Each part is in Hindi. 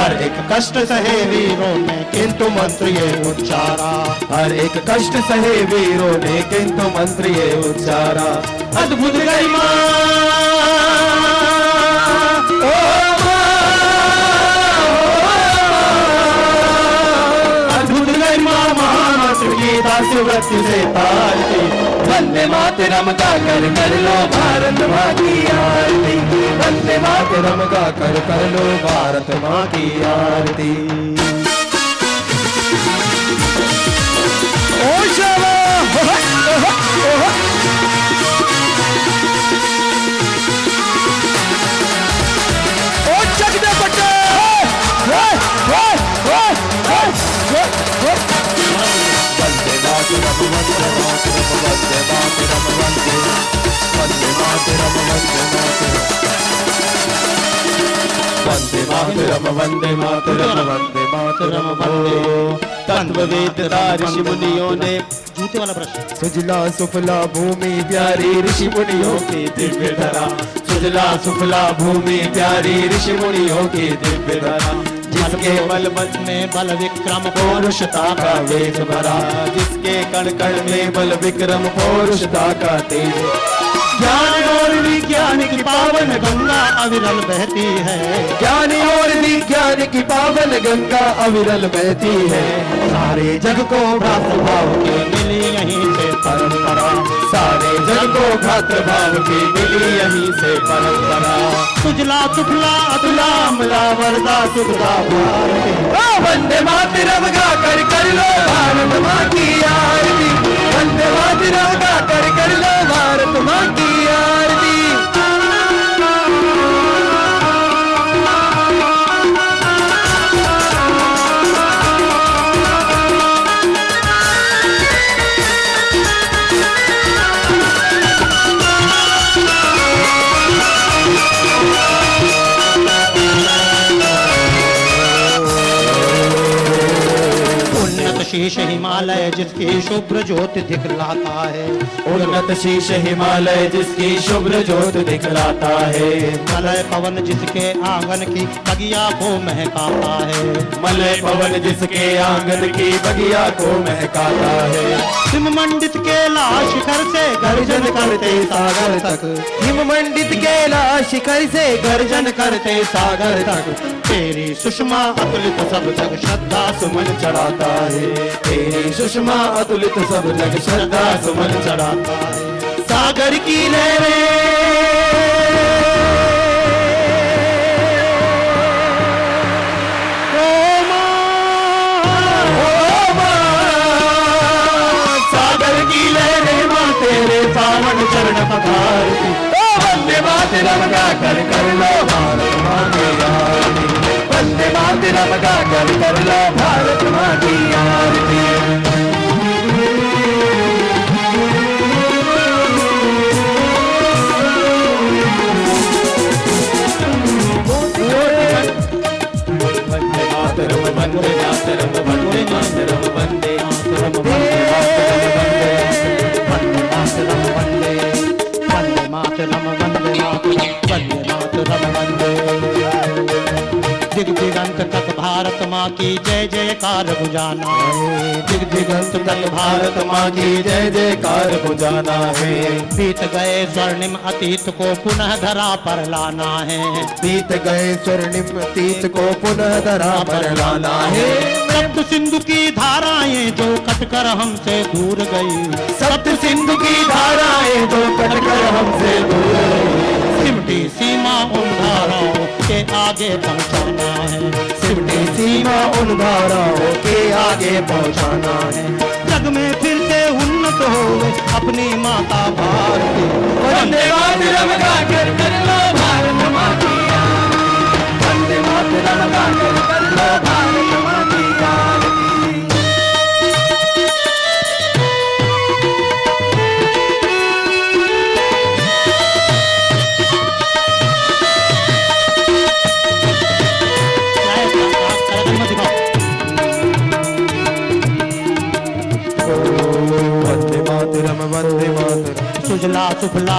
हर एक कष्ट सहे वीरों ने किंतु मंत्र ये उच्चारा, हर एक कष्ट सहे वीरों ने किंतु मंत्र ये उच्चारा। अद्भुत गरिमा दासवृत्ति से तारती, वंदे मातरम का कर लो भारत माँ की आरती, वंदे मातरम का कर लो भारत माँ की आरती। ओ शाबा ओ जगदे बट्टे वंदे मातरम वंदे मातरम वंदे मातरम वंदे। तत्ववेदता ऋषि मुनियों ने, जूते वाला प्रश्न, सुजला सुफला भूमि प्यारी ऋषि मुनियों की दिव्य धरा, सुजला सुफला भूमि प्यारी ऋषि मुनियों की दिव्य धरा। जिसके बल बल में बल विक्रम पौरुषता का वेग भरा, जिसके कण कण में बल विक्रम पौरुषता का तेज। ज्ञान और विज्ञान की पावन गंगा अविरल बहती है, ज्ञान और विज्ञान की पावन गंगा अविरल बहती है। सारे जग को भ्रातृभाव की मिली यहीं से परंपरा, सारे जग को भ्रातृभाव की मिली यहीं से परंपरा। सुजला सुफला अतुला अमला वरदा सुखदा भारती, वंदे मातरम गा कर लो भारत माँ की आरती, वंदे मातरम गा कर लो भारत माँ की आरती। शीश हिमालय जिसकी शुभ्र ज्योति दिखलाता है, उन्नत शीश हिमालय जिसकी शुभ्र ज्योत दिखलाता है। मलय पवन जिसके आंगन की बगिया को महकाता है, मलय पवन जिसके आंगन की बगिया को महकाता है। हिम मंडित के लाश शिखर से गर्जन करते सागर तक, हिम मंडित के लाश शिखर से गर्जन करते सागर तक। तेरी सुषमा अतुलित सब जग श्रद्धा सुमन चढ़ाता है, तेरी सुषमा अतुलित सब जग श्रद्धा सुमन चढ़ाता है। सागर की लहरें सागर की लहरें माँ तेरे पावन चरण पधारती, वंदे मातरम गा कर लो भारत माँ की आरती, वंदे मातरम गा कर लो भारत माँ की आरती। वंदे मातरम वंदे मातरम वंदे मातरम वंदे मातरम वंदे मातरम वंदे मातरम वंदे। दिग दिगंत तक भारत माँ की जय जयकार बुझाना है, दिग दिगंत तक भारत माँ की जय जयकार बुझाना है। बीत गए स्वर्णिम अतीत को पुनः धरा पर लाना है, बीत गए स्वर्णिम अतीत को पुनः धरा पर लाना है। सप्त सिंधु की धाराएं जो कटकर हमसे दूर गई, सप्त सिंधु की धाराएं जो कटकर हमसे दूर गई। सिमटी सीमा उन धाराओं के आगे पहुँचाना है, सिमटी सीमा उन धाराओं के आगे पहुँचाना है। जग में फिर से उन्नत हो अपनी माता भारती, वंदे मातरम गा कर लो भारत माँ की आरती, वंदे मातरम गा कर लो भारत माँ की आरती। सुजला सुफला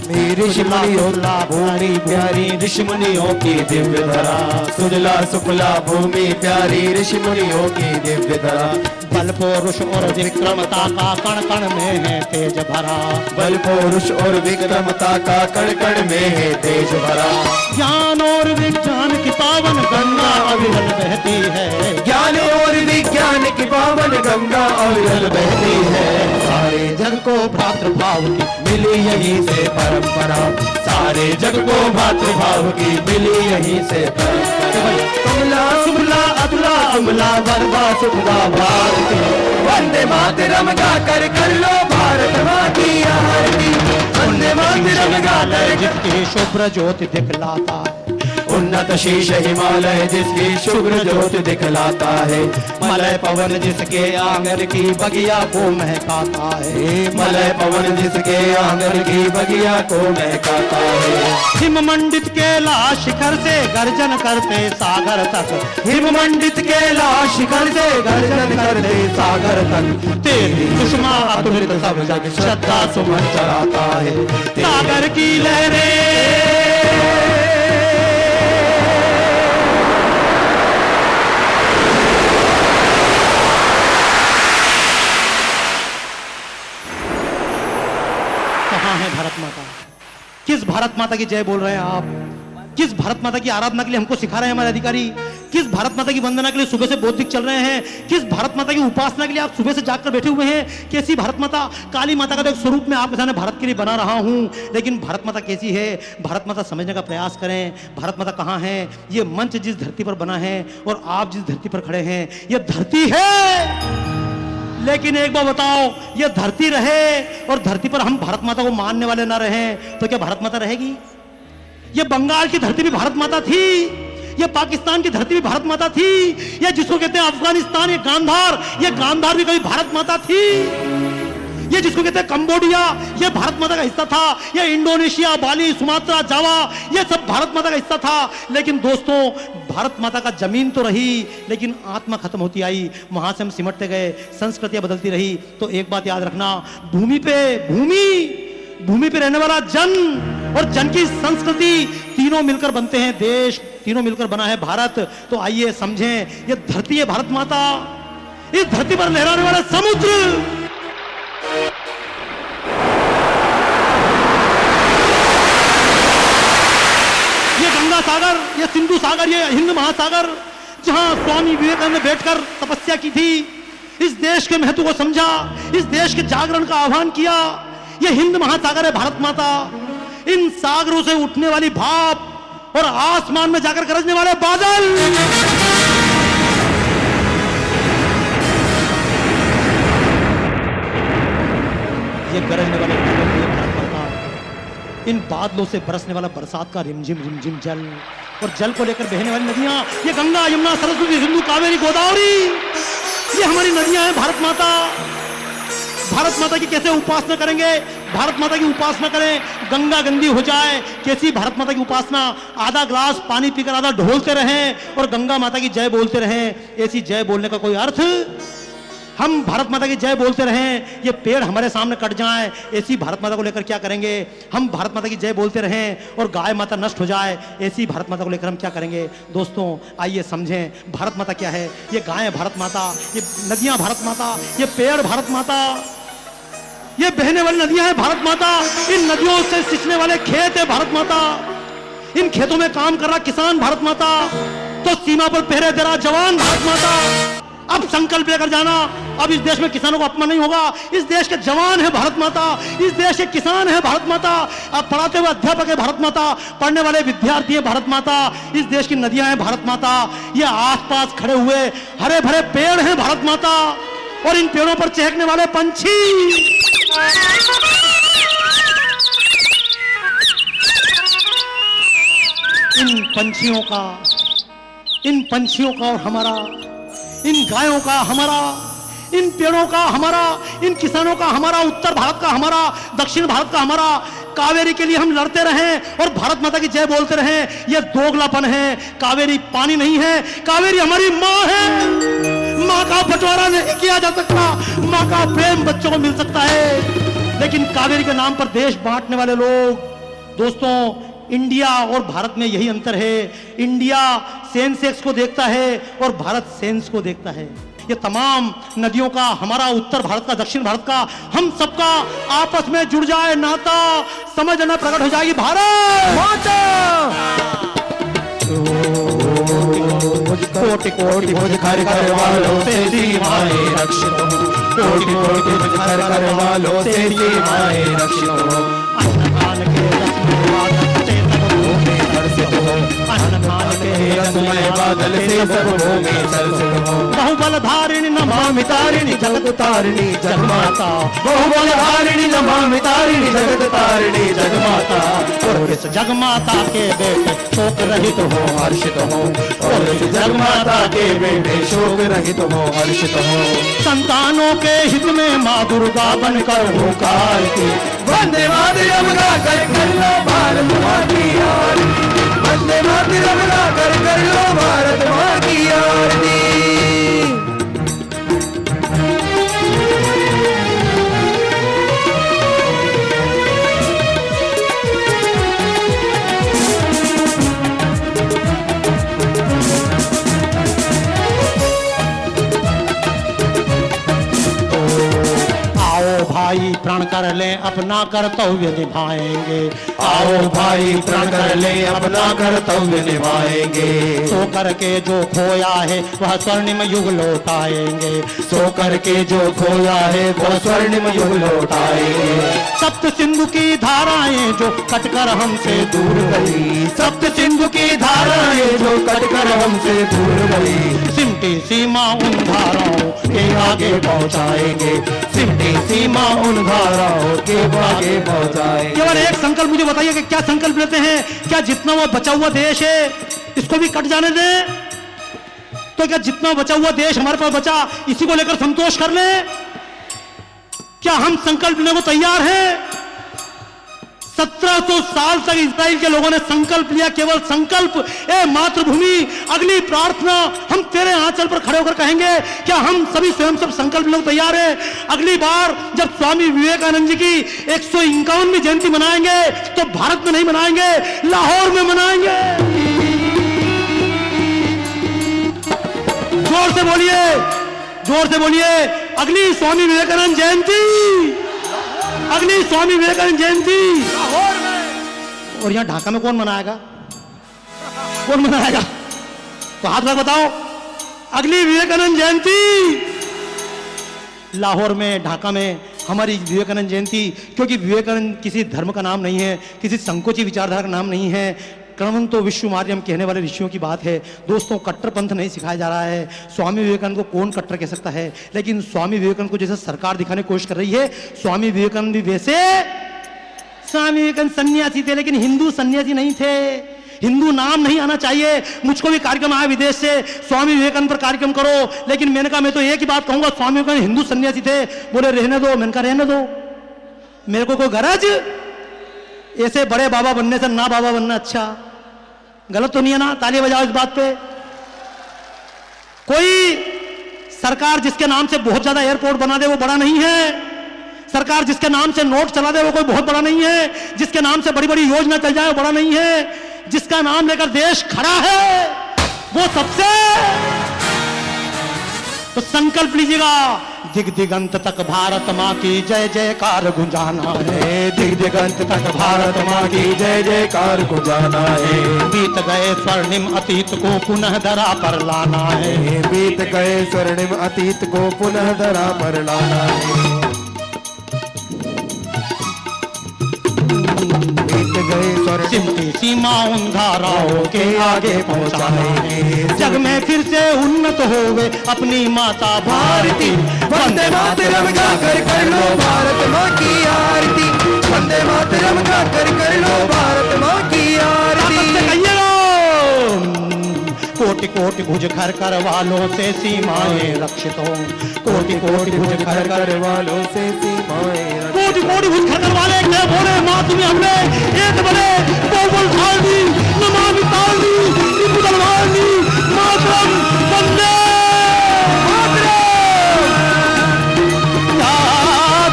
भूमि ऋषि मुनियों भूमि प्यारी ऋषि मुनियों की दिव्य धरा सुजला सुफला भूमि प्यारी ऋषि मुनियों की दिव्य धरा बल पुरुष और विक्रमता का कण कण में है तेज भरा बल पुरुष और विक्रमता का कण कण में है तेज भरा ज्ञान और विज्ञान की पावन गंगा अविरल बहती है ज्ञान और विज्ञान की पावन गंगा अविरल बहती है सारे जग को भ्रातृभाव की मिली यहीं से परंपरा सारे जग को भ्रातृभाव की मिली यहीं से परंपरा कमला सुमला अतुला अमला वरदा सुखदा भारती वंदे मातरम गाकर कर लो भारत माँ की आरती वंदे मातरम गाकर जिसकी शुभ्र ज्योति दिखलाता है उन्नत शीश हिमालय जिसकी शुभ्र ज्योति दिखलाता है मलय पवन जिसके आंगन की बगिया को महकाता है मलय पवन जिसके आंगन की बगिया को महकाता है हिम मंडित कैलाश शिखर से गर्जन करते सागर तक हिम मंडित कैलाश शिखर से गर्जन करते सागर तक तेरी सुषमा अतुलित सब जग श्रद्धा सुमन चढ़ाता है सागर की लहरें कहाँ है भारत माता? किस भारत माता की जय बोल रहे हैं आप? किस भारत माता की आराधना के लिए हमको सिखा रहे हैं हमारे अधिकारी? किस भारत माता की वंदना के लिए सुबह से बौद्धिक चल रहे हैं? किस भारत माता की उपासना के लिए आप सुबह से जागकर बैठे हुए हैं? कैसी भारत माता? काली माता का तो एक स्वरूप मैं आपके सामने भारत के लिए बना रहा हूं, लेकिन भारत माता कैसी है? भारत माता समझने का प्रयास करें। भारत माता कहाँ है? ये मंच जिस धरती पर बना है और आप जिस धरती पर खड़े हैं, ये धरती है। लेकिन एक बार बताओ, ये धरती रहे और धरती पर हम भारत माता को मानने वाले ना रहे तो क्या भारत माता रहेगी? ये बंगाल की धरती भी भारत माता थी, ये पाकिस्तान की धरती भी भारत माता थी, ये जिसको कहते हैं अफगानिस्तान, ये गांधार भी कभी भारत माता थी, ये जिसको कहते हैं कंबोडिया, ये भारत माता का हिस्सा था, ये इंडोनेशिया, बाली, सुमात्रा, जावा, ये सब भारत माता का हिस्सा था। लेकिन दोस्तों, भारत माता का जमीन तो रही, लेकिन आत्मा खत्म होती आई, वहां से हम सिमटते गए, संस्कृतियां बदलती रही। तो एक बात याद रखना, भूमि पे रहने वाला जन और जन की संस्कृति तीनों मिलकर बनते हैं देश, तीनों मिलकर बना है भारत। तो आइए समझें, ये धरती है भारत माता, इस धरती पर लहराने वाला समुद्र, ये गंगा सागर, ये सिंधु सागर, ये हिंद महासागर, जहां स्वामी विवेकानंद ने बैठकर तपस्या की थी, इस देश के महत्व को समझा, इस देश के जागरण का आह्वान किया। ये हिंद महासागर है भारत माता। इन सागरों से उठने वाली भाप और आसमान में जाकर गरजने वाले बादल, ये गरजने वाले भारत माता, इन बादलों से बरसने वाला बरसात का रिमझिम जल, और जल को लेकर बहने वाली नदियां, ये गंगा, यमुना, सरस्वती, सिंधु, कावेरी, गोदावरी, ये हमारी नदियां हैं भारत माता। भारत माता की कैसे उपासना करेंगे? भारत माता की उपासना करें, गंगा गंदी हो जाए, कैसी भारत माता की उपासना? आधा ग्लास पानी पीकर आधा ढोलते रहें और गंगा माता की जय बोलते रहें, ऐसी जय बोलने का कोई अर्थ? हम भारत माता की जय बोलते रहें, ये पेड़ हमारे सामने कट जाएं, ऐसी भारत माता को लेकर क्या करेंगे? हम भारत माता की जय बोलते रहें और गाय माता नष्ट हो जाए, ऐसी भारत माता को लेकर हम क्या करेंगे? दोस्तों, आइए समझें, भारत माता क्या है? ये गाय है भारत माता, ये नदियां भारत माता, ये पेड़ भारत माता, ये बहने वाली नदियां हैं भारत माता, इन नदियों से सिंचने वाले खेत है भारत माता, इन खेतों में काम कर रहा किसान भारत माता, तो सीमा पर पहरे दे रहा जवान भारत माता। अब संकल्प लेकर जाना, अब इस देश में किसानों को अपमान नहीं होगा, इस देश के जवान है भारत माता, इस देश के किसान है भारत माता, अब पढ़ाते हुए अध्यापक है भारत माता, पढ़ने वाले विद्यार्थी है भारत माता, इस देश की नदियां हैं भारत माता, ये आसपास खड़े हुए हरे भरे पेड़ हैं भारत माता, और इन पेड़ों पर चहकने वाले पंछी, इन पंछियों का और हमारा, इन गायों का हमारा, इन पेड़ों का हमारा, इन किसानों का हमारा, उत्तर भारत का हमारा, दक्षिण भारत का हमारा, कावेरी के लिए हम लड़ते रहें और भारत माता की जय बोलते रहें। यह दोगलापन है, कावेरी पानी नहीं है, कावेरी हमारी माँ है। माँ का बंटवारा नहीं किया जा सकता, माँ का प्रेम बच्चों को मिल सकता है, लेकिन कावेरी के नाम पर देश बांटने वाले लोग दोस्तों, इंडिया और भारत में यही अंतर है, इंडिया सेंसेक्स को देखता है और भारत सेंस को देखता है। ये तमाम नदियों का, हमारा उत्तर भारत का, दक्षिण भारत का, हम सबका आपस में जुड़ जाए नाता, समझ न प्रकट हो जाएगी भारत माता। कोटि कोटि भुज घर घर वालों से सीमाएं रक्षित हो, कोटि कोटि भुज घर घर वालों से सीमाएं रक्षित हो। अन्नदान के रसमय बादल से सब भूमि सरसित हो। बहुबल धारिणी नमामि तारिणी जगत तारिणी जगमाता, बहुबल धारिणी नमामि तारिणी जगत तारिणी जगमाता। और इस जगमाता के बेटे शोक रहित हो, हर्षित हो, और इस जगमाता के बेटे शोक रहित हो, हर्षित हो। संतानों के हित में माँ दुर्गा बनकर हो आरती, वंदे मातरम गाकर कर लो भारत माँ की आरती, वंदे मातरम गाकर कर लो भारत माँ की आरती। भाई प्रण कर ले अपना कर्तव्य निभाएंगे, आओ भाई प्रण कर ले अपना कर्तव्य निभाएंगे। सो करके जो खोया है वह स्वर्णिम युग लौटाएंगे, सो करके जो खोया है वह स्वर्णिम युग लौटाएंगे। सप्त सिंधु की धाराएं जो कटकर हमसे दूर गई, सप्त सिंधु की धाराएं जो कटकर हमसे दूर गई, सिमटी सीमा उन धाराओं के आगे पहुंचाएंगे, सिमटी सीमा उन धाराओं के आगे पहुंचाएंगे। केवल एक संकल्प मुझे बताइए कि क्या संकल्प लेते हैं? क्या जितना वो बचा हुआ देश है इसको भी कट जाने दें? तो क्या जितना बचा हुआ देश हमारे पास बचा इसी को लेकर संतोष कर ले? क्या हम संकल्प लेने को तैयार हैं? 1700 साल तक इस्राएल के लोगों ने संकल्प लिया, केवल संकल्प। ए मातृभूमि, अगली प्रार्थना हम तेरे आंचल पर खड़े होकर कहेंगे। क्या हम सभी स्वयं सब संकल्प लेने को तैयार हैं? अगली बार जब स्वामी विवेकानंद जी की 151वीं जयंती मनाएंगे तो भारत में नहीं मनाएंगे, लाहौर में मनाएंगे। जोर से बोलिए, जोर से बोलिए, अगली स्वामी विवेकानंद जयंती, अगली स्वामी विवेकानंद जयंती लाहौर में। और यहां ढाका में कौन मनाएगा? कौन मनाएगा? तो हाथ रख बताओ। अगली विवेकानंद जयंती लाहौर में, ढाका में हमारी विवेकानंद जयंती। क्योंकि विवेकानंद किसी धर्म का नाम नहीं है, किसी संकोची विचारधारा का नाम नहीं है। क्रमंतो विश्व मार्यम कहने वाले ऋषियों की बात है। दोस्तों, कट्टरपंथ नहीं सिखाया जा रहा है। स्वामी विवेकानंद को कौन कट्टर कह सकता है? लेकिन स्वामी विवेकानंद को जैसे सरकार दिखाने की कोशिश कर रही है, स्वामी विवेकानंद भी वैसे, स्वामी विवेकानंद सन्यासी थे लेकिन हिंदू सन्यासी नहीं थे। हिंदू नाम नहीं आना चाहिए। मुझको भी कार्यक्रम आया विदेश से, स्वामी विवेकानंद पर कार्यक्रम करो, लेकिन मैंने कहा मैं तो एक ही बात कहूंगा, स्वामी विवेकानंद हिंदू सन्यासी थे। बोले रहने दो। मैंने कहा रहने दो, मेरे को कोई गरज ऐसे बड़े बाबा बनने से ना बाबा बनना अच्छा। गलत तो नहीं है ना? ताली बजाओ इस बात पे। कोई सरकार जिसके नाम से बहुत ज्यादा एयरपोर्ट बना दे वो बड़ा नहीं है। सरकार जिसके नाम से नोट चला दे वो कोई बहुत बड़ा नहीं है। जिसके नाम से बड़ी बड़ी योजना चल जाए वो बड़ा नहीं है। जिसका नाम लेकर देश खड़ा है वो सबसे। तो संकल्प लीजिएगा, दिग दिगंत तक भारत माँ की जय जयकार गुंजाना है। दिग दिगंत तक भारत माँ की जय जयकार गुंजाना है। बीत गए स्वर्णिम अतीत को पुनः धरा पर लाना है। बीत गए स्वर्णिम अतीत को पुनः धरा पर लाना है। बीत गए सिमटी सीमा उन धाराओं के आगे पहुँचाएंगे। जग में फिर से उन्नत होवे अपनी माता भारती। वंदे मातरम गाकर कर लो भारत माँ की आरती। वंदे मातरम गाकर कर लो भारत माँ की आरती। कोटि कोटि भुज घर कर वालों से सीमाएं रक्षित हो। कोटि कोटि भुज घर कर वालों से सीमाएं, कोटि कोटि भुज घर कर वाले क्या बोले? माँ तुम्हें हमने एक बड़े बोल ढाल दी, नमामि ताल दी, रिपु तलवार दी, मातरम वंदे मातरम। या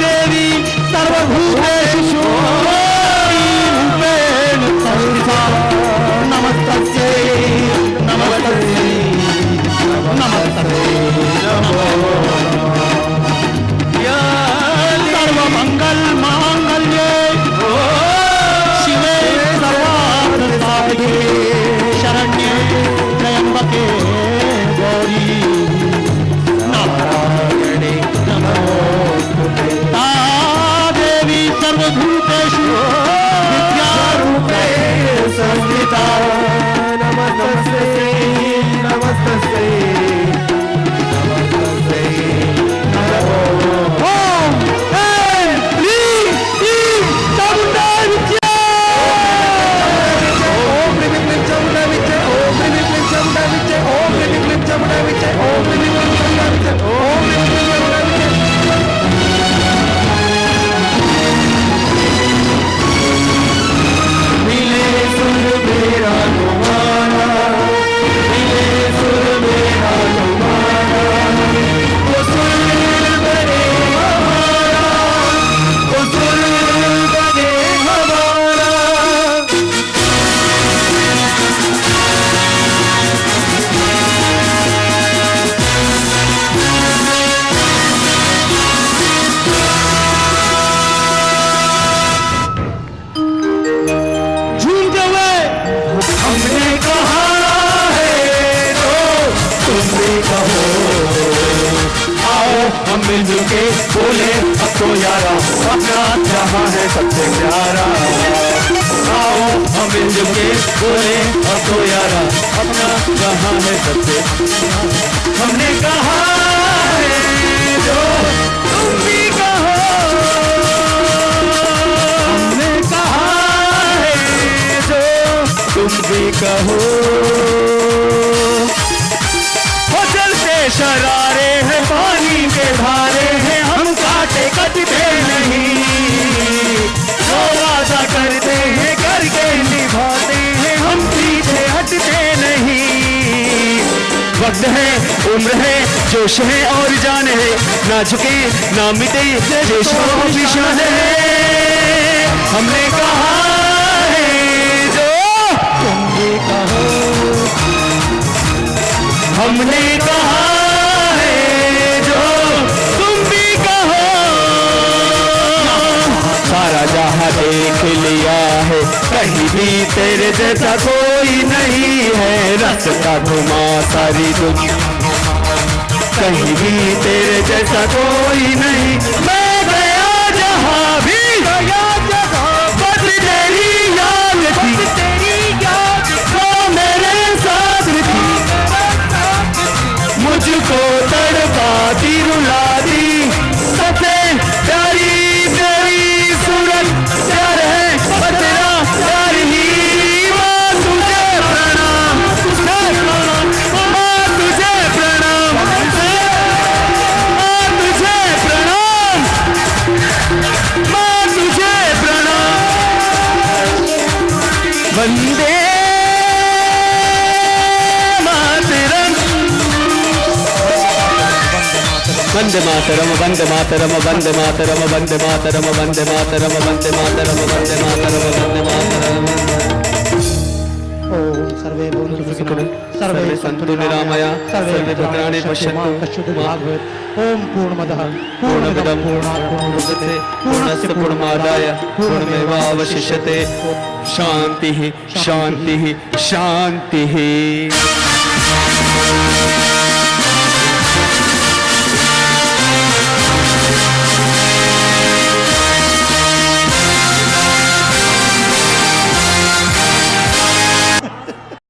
देवी सर्वभूतेषु रूपेषु मिलजुल के बोले अब तो यारा अपना जहां है सबसे प्यारा। आओ हम मिलजुल के बोले अब तो यारा अपना जहां है सबसे। हमने कहा है जो तुम भी कहो, हमने कहा है जो तुम भी कहो। वो चलते शरारे हैं पानी के धारे हैं, हम काटे कटते नहीं। जो वादा करते हैं करके निभाते हैं, हम पीछे हटते नहीं। वक्त है, उम्र है, जोश है और जान है, ना झुके ना मिटे देश को निशान है। हमने कहा है जो तुम भी कहो, हमने कहा है जो तुम भी कहो। सारा जहां देख लिया है, कहीं भी तेरे जैसा कोई नहीं है। रास्ता घुमा सारी दुनिया, कहीं भी तेरे जैसा कोई नहीं। मैं गया जहां भी गया जहां, बस तेरी याद थी, तेरी याद तो मेरे साथ थी। मुझको तड़पाती रुलाती सबसे प्यारी तेरी सूरत। प्यार है तेरा प्यार ही, माँ तुझे प्रणाम, माँ तुझे प्रणाम, माँ तुझे प्रणाम, माँ तुझे प्रणाम। वंदे वंदे मातरम, वंदे मातरम, वंदे मातरम, वंदे मातरम, वंदे मातरम, वंदे मातरम, वंदे मातरम, वंदे मातरम। ओम सर्वे भवन्तु सुखिनः, सर्वे सन्तु निरामया, सर्वे भद्राणि पश्यन्तु मा भवेत्। ओम पूर्णमदः पूर्णमिदं पूर्णात् पूर्णमुदच्यते पूर्णस्य पूर्णमादाय पूर्णमेवावशिष्यते। शान्तिः शान्तिः शान्तिः।